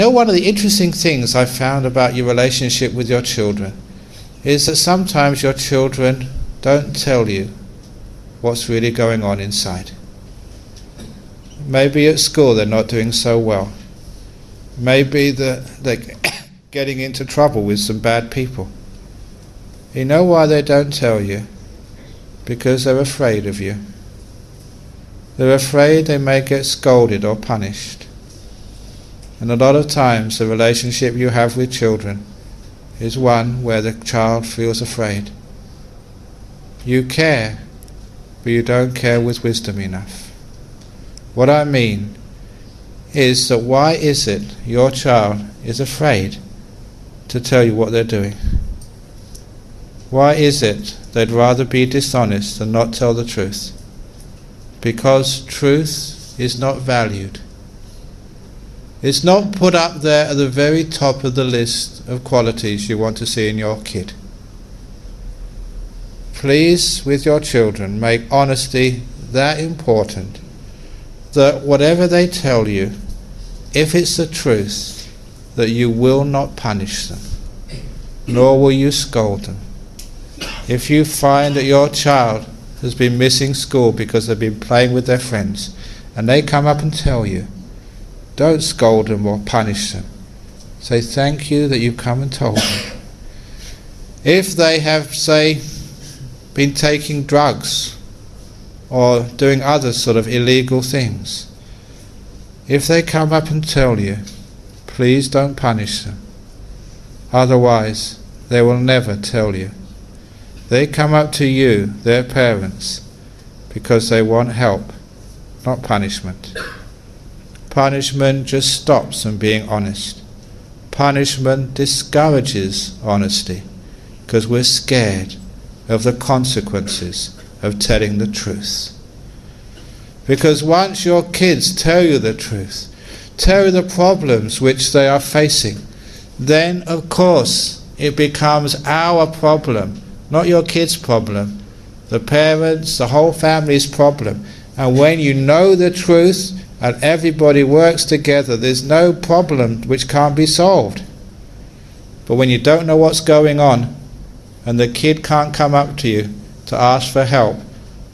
one of the interesting things I've found about your relationship with your children is that sometimes your children don't tell you what's really going on inside. Maybe at school they're not doing so well. Maybe they're getting into trouble with some bad people. You know why they don't tell you? Because they're afraid of you. They're afraid they may get scolded or punished. And a lot of times the relationship you have with children is one where the child feels afraid. You care, but you don't care with wisdom enough. What I mean is that why is it your child is afraid to tell you what they're doing? Why is it they'd rather be dishonest than not tell the truth? Because truth is not valued. It's not put up there at the very top of the list of qualities you want to see in your kid. Please, with your children, make honesty that important that whatever they tell you, if it's the truth, that you will not punish them, nor will you scold them. If you find that your child has been missing school because they've been playing with their friends, and they come up and tell you, don't scold them or punish them. Say thank you that you've come and told them. If they have, say, been taking drugs or doing other sort of illegal things, if they come up and tell you, please don't punish them. Otherwise, they will never tell you. They come up to you, their parents, because they want help, not punishment. Punishment just stops them being honest. Punishment discourages honesty because we're scared of the consequences of telling the truth. Because once your kids tell you the truth, tell you the problems which they are facing, then of course it becomes our problem, not your kids' problem, the parents, the whole family's problem. And when you know the truth and everybody works together, there's no problem which can't be solved. But when you don't know what's going on and the kid can't come up to you to ask for help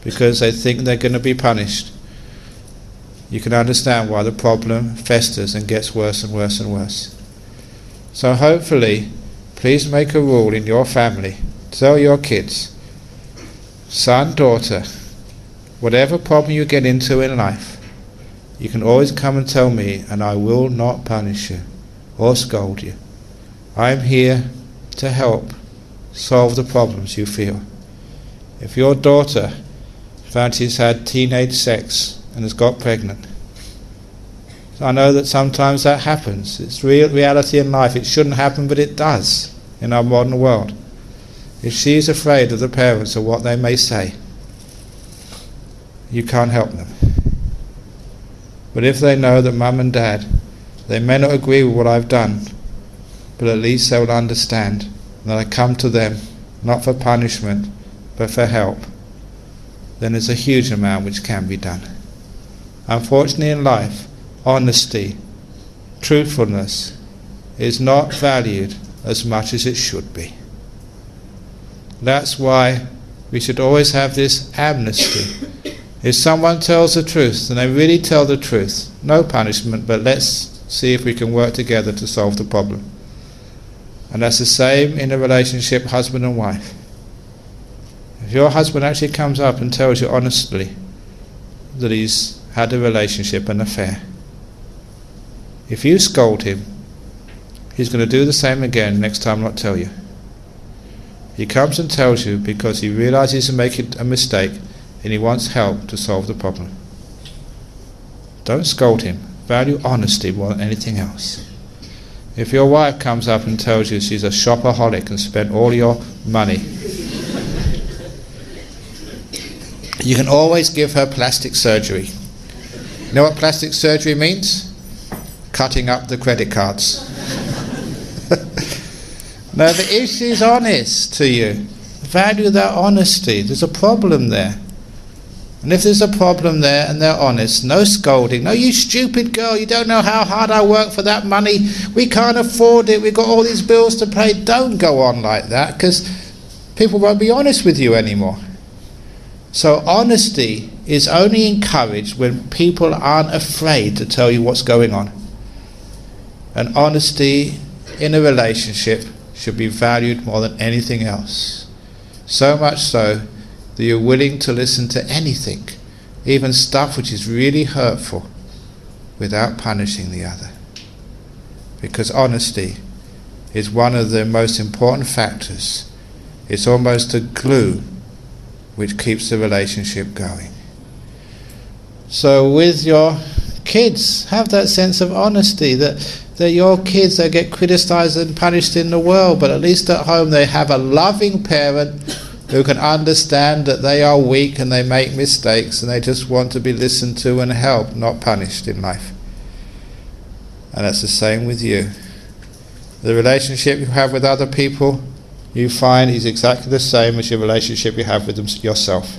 because they think they're going to be punished, you can understand why the problem festers and gets worse and worse and worse. So hopefully, please make a rule in your family. Tell your kids, son, daughter, whatever problem you get into in life, you can always come and tell me and I will not punish you or scold you. I'm here to help solve the problems you feel. If your daughter found she's had teenage sex and has got pregnant, I know that sometimes that happens. It's reality in life. It shouldn't happen, but it does in our modern world. If she's afraid of the parents or what they may say, you can't help them. But if they know that mum and dad, they may not agree with what I've done, but at least they will understand that I come to them not for punishment but for help, then there's a huge amount which can be done. Unfortunately in life, honesty, truthfulness is not valued as much as it should be. That's why we should always have this amnesty. If someone tells the truth, and they really tell the truth, no punishment, but let's see if we can work together to solve the problem. And that's the same in a relationship, husband and wife. If your husband actually comes up and tells you honestly that he's had a relationship, an affair, if you scold him, he's going to do the same again next time, not tell you. He comes and tells you because he realizes he's making a mistake and he wants help to solve the problem. Don't scold him. Value honesty more than anything else. If your wife comes up and tells you she's a shopaholic and spent all your money, you can always give her plastic surgery. You know what plastic surgery means? Cutting up the credit cards. Now, if she's honest to you, value that honesty. There's a problem there. And if there's a problem there and they're honest, no scolding, no, you stupid girl, you don't know how hard I work for that money, we can't afford it, we've got all these bills to pay. Don't go on like that, because people won't be honest with you anymore. So honesty is only encouraged when people aren't afraid to tell you what's going on. And honesty in a relationship should be valued more than anything else. So much so that you're willing to listen to anything, even stuff which is really hurtful, without punishing the other. Because honesty is one of the most important factors. It's almost a glue which keeps the relationship going. So with your kids, have that sense of honesty, that your kids, they get criticized and punished in the world, but at least at home they have a loving parent who can understand that they are weak and they make mistakes and they just want to be listened to and helped, not punished in life. And that's the same with you. The relationship you have with other people, you find is exactly the same as your relationship you have with yourself.